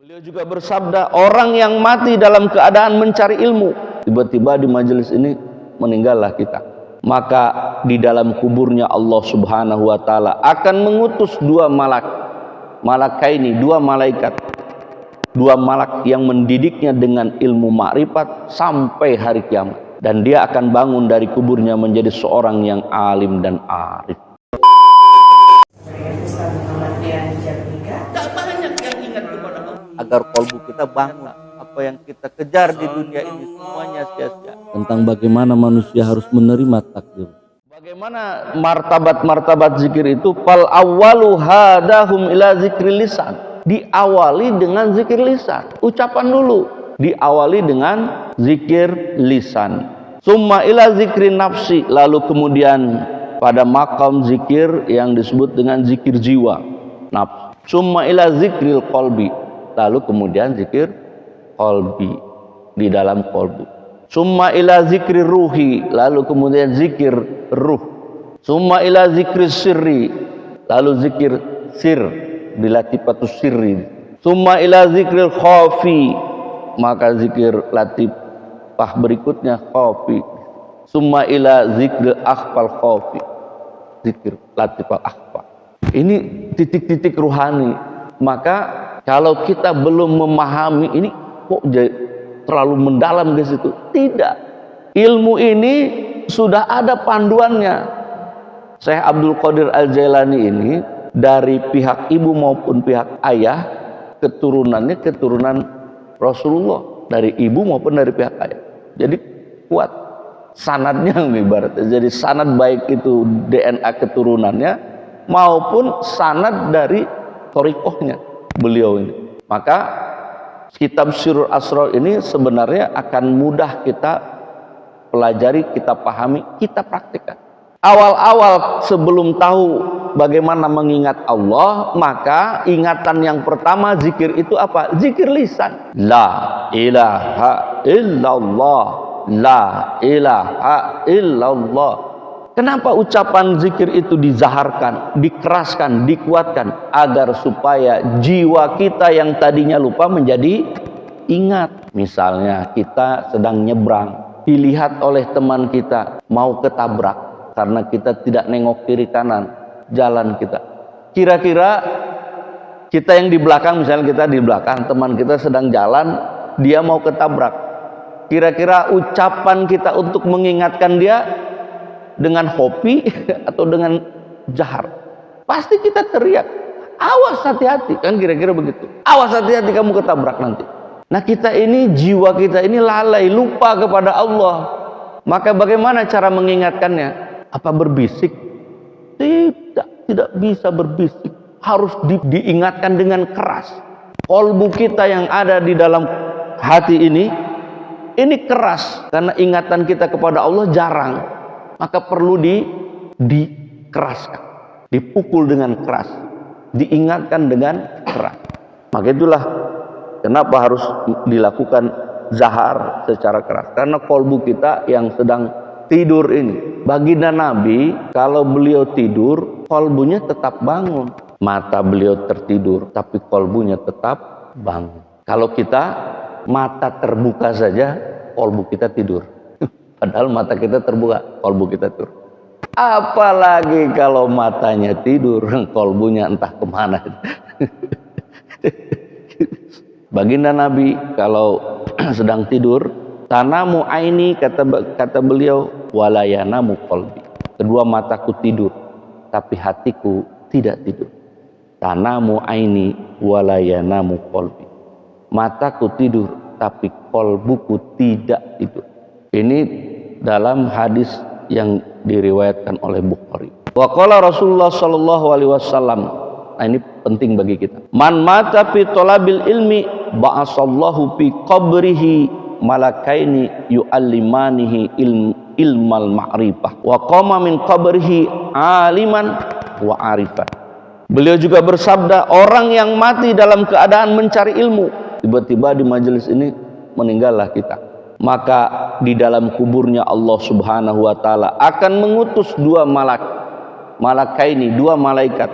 Beliau juga bersabda, orang yang mati dalam keadaan mencari ilmu, tiba-tiba di majelis ini meninggallah kita, maka di dalam kuburnya Allah Subhanahu wa taala akan mengutus dua malakaini, dua malaikat, dua malak yang mendidiknya dengan ilmu makrifat sampai hari kiamat, dan dia akan bangun dari kuburnya menjadi seorang yang alim dan arif. Tak banyak yang ingat kepada Allah, agar kalbu kita bangun. Apa yang kita kejar di dunia ini semuanya sia-sia. Tentang bagaimana manusia harus menerima takdir. Bagaimana martabat-martabat zikir itu? Fal awwalu hadahum ila zikril lisan. Diawali dengan zikir lisan. Ucapan dulu. Diawali dengan zikir lisan. Summa ila zikri nafsi. Lalu kemudian pada makam zikir yang disebut dengan zikir jiwa. Nafs. Summa ila zikril qalbi. Lalu kemudian zikir qalbi, di dalam qalbu. Summa ila zikri ruhi, lalu kemudian zikir ruh. Summa ila zikri sirri, lalu zikir sir, di latifatus sirri. Summa ila zikril khafi, maka zikir latifah berikutnya khafi. Summa ila zikril akhfal khafi, zikir latifah akhfa. Ini titik-titik ruhani. Maka kalau kita belum memahami ini, kok terlalu mendalam di situ? Tidak. Ilmu ini sudah ada panduannya. Syekh Abdul Qadir Al-Jailani ini dari pihak ibu maupun pihak ayah, keturunannya keturunan Rasulullah, dari ibu maupun dari pihak ayah. Jadi kuat sanadnya, ibaratnya. Jadi sanad baik itu DNA keturunannya maupun sanad dari thariqahnya beliau ini. Maka kitab Sirrul Asrar ini sebenarnya akan mudah kita pelajari, kita pahami, kita praktikkan. Awal-awal sebelum tahu bagaimana mengingat Allah, maka ingatan yang pertama zikir itu apa? Zikir lisan. La ilaha illallah, la ilaha illallah. Kenapa ucapan zikir itu dizaharkan, dikeraskan, dikuatkan? Agar supaya jiwa kita yang tadinya lupa menjadi ingat. Misalnya kita sedang nyebrang, dilihat oleh teman kita, mau ketabrak. Karena kita tidak nengok kiri kanan jalan kita. Kira-kira kita yang di belakang, misalnya kita di belakang, teman kita sedang jalan, dia mau ketabrak. Kira-kira ucapan kita untuk mengingatkan dia dengan hobi atau dengan jahar? Pasti kita teriak, awas hati-hati, kan kira-kira begitu. Awas hati-hati kamu ketabrak nanti. Nah kita ini, jiwa kita ini lalai, lupa kepada Allah. Maka bagaimana cara mengingatkannya? Apa berbisik? Tidak bisa berbisik. Harus diingatkan dengan keras. Kalbu kita yang ada di dalam hati ini keras, karena ingatan kita kepada Allah jarang. Maka perlu dikeraskan, dipukul dengan keras, diingatkan dengan keras. Maka itulah kenapa harus dilakukan zahar secara keras, karena kalbu kita yang sedang tidur ini. Baginda Nabi kalau beliau tidur, kalbunya tetap bangun. Mata beliau tertidur tapi kalbunya tetap bangun. Kalau kita mata terbuka saja, kalbu kita tidur. Padahal mata kita terbuka, kalbu kita tidur. Apalagi kalau matanya tidur, kalbunya entah kemana. Baginda Nabi kalau sedang tidur, tanamu aini, kata beliau, walayanamu qalbi. Kedua mataku tidur, tapi hatiku tidak tidur. Tanamu aini, walayanamu qalbi. Mataku tidur, tapi kalbuku tidak tidur. Ini dalam hadis yang diriwayatkan oleh Bukhari. Wa qala Rasulullah sallallahu alaihi wasallam. Nah, ini penting bagi kita. Man mata fi talabil ilmi ba'asallahu fi qabrihi malakaini yu'allimanihi ilmal ma'rifah wa qama min qabrihi aliman wa arifan. Beliau juga bersabda, orang yang mati dalam keadaan mencari ilmu, tiba-tiba di majelis ini meninggallah kita, maka di dalam kuburnya Allah Subhanahu wa taala akan mengutus dua malakaini, dua malaikat,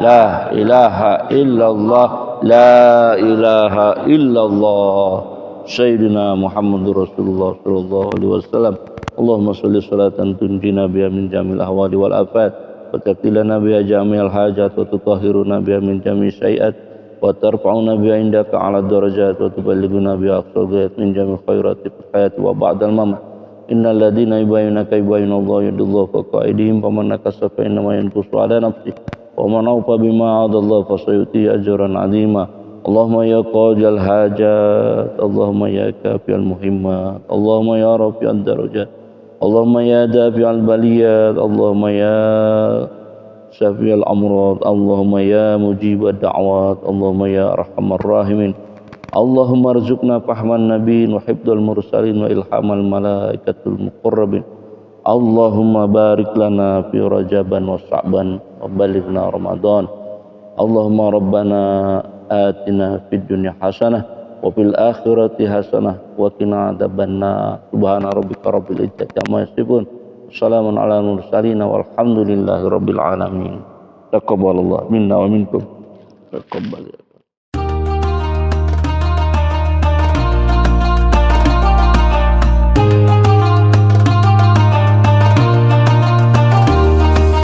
la ilaha illallah, la ilaha illallah. Sayyidina Muhammadur Rasulullah sallallahu alaihi wasallam. Allahumma sholli sholatan tunjina biha min jamil ahwali wal afat wa taqilana biha jami'al hajat wa tutahhiruna biha min jami'i syai'at wa tarfa'una biha indaka 'ala darajat wa tuballighuna biha aqsal ghayat min jami'il khairati fil hayati wa ba'dal mamat. Innal ladzina yubayyinaka yubayyinallahu yadullahu fawqa aydihim faman nakasa fa innama yankusu 'ala nafsihi wa man awfa bima 'adallahu fasayu'tihi ajran 'azima. Allahumma ya qadiyal hajat, Allahumma ya kafiyal muhimmat, Allahumma ya rafi'ad darajat, Allahumma ya dafi'al baliyat, Allahumma ya syafi'al amrad, Allahumma ya mujibad da'wat, Allahumma ya arhamar rahimin. Allahumma arzuqna fahman nabiyyin wa hifdzal mursalin wa ilhamal malaikatul muqarrabin. Allahumma barik lana fi rajaban wa sa'ban wa balighna ramadan. Allahumma rabbana atina fid dunya hasanah wa fil akhirati hasanah wa qina adzabannar. Subhana rabbika rabbil izzati amma yasifun. Wassalamun ala mursalin walhamdulillahi rabbil alamin. Taqabbalallahu minna wa minkum. Taqabbal.